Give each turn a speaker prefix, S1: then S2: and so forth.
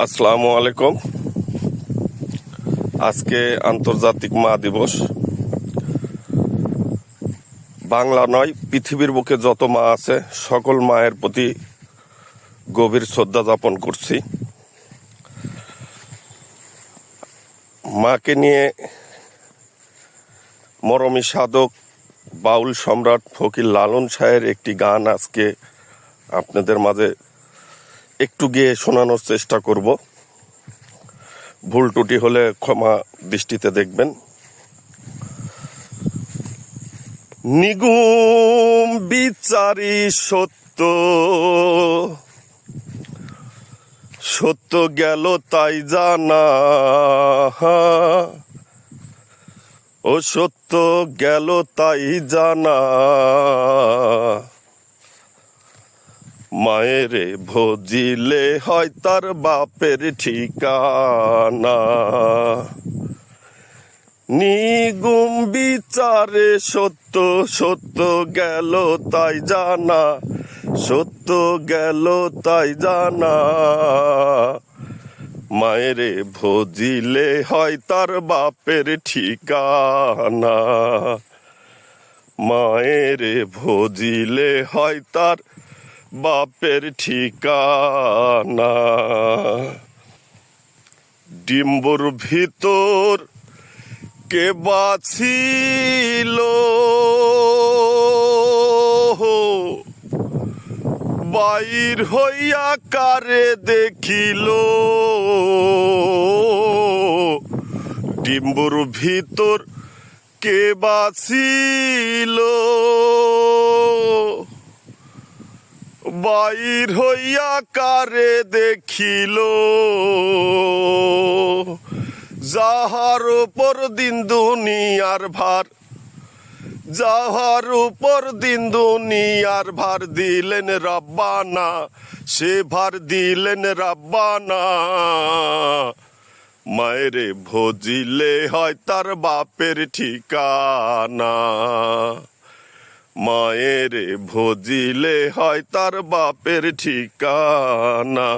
S1: আসসালামু আলাইকুম। আজকে আন্তর্জাতিক মা দিবস। বাংলা নয়, পৃথিবীর বুকে যত মা আছে সকল মায়ের প্রতি গভীর শ্রদ্ধা যাপন করছি। মাকে নিয়ে মরমী সাধক বাউল সম্রাট ফকির লালন শাহের একটি গান আজকে আপনাদের মাঝে একটু গিয়ে শোনানোর চেষ্টা করব। ভুল ত্রুটি হলে ক্ষমা দৃষ্টিতে দেখবেন। নিগুম বিচারি সত্য, সত্য গেল তাই জানা, ও সত্য গেল তাই জানা, মায়েরে ভজিলে হয় তার বাপের ঠিকানা। নিগুম বিচারে সত্য, সত্য গেল তাই জানা, সত্য গেল তাই জানা, মায়েরে ভজিলে হয় তার বাপের ঠিকানা, মায়েরে ভজিলে হয় তার বাপের ঠিকানা। ডিম্বুর ভিতর কে বাছিল, বাইর হইয়া কারে দেখিল, ডিম্বুর ভিতর কে বাছিল, বাইর হইয়া কারে দেখিল, যাহার উপর দিন দুনিয়ার ভার, যাহার উপর দিন দুনিয়ার ভার দিলেন রাব্বানা, সে ভার দিলেন রাব্বানা, মায়েরে ভজিলে হয় তার বাপের ঠিকানা, মায়েরে ভজিলে হয় তার বাপের ঠিকানা।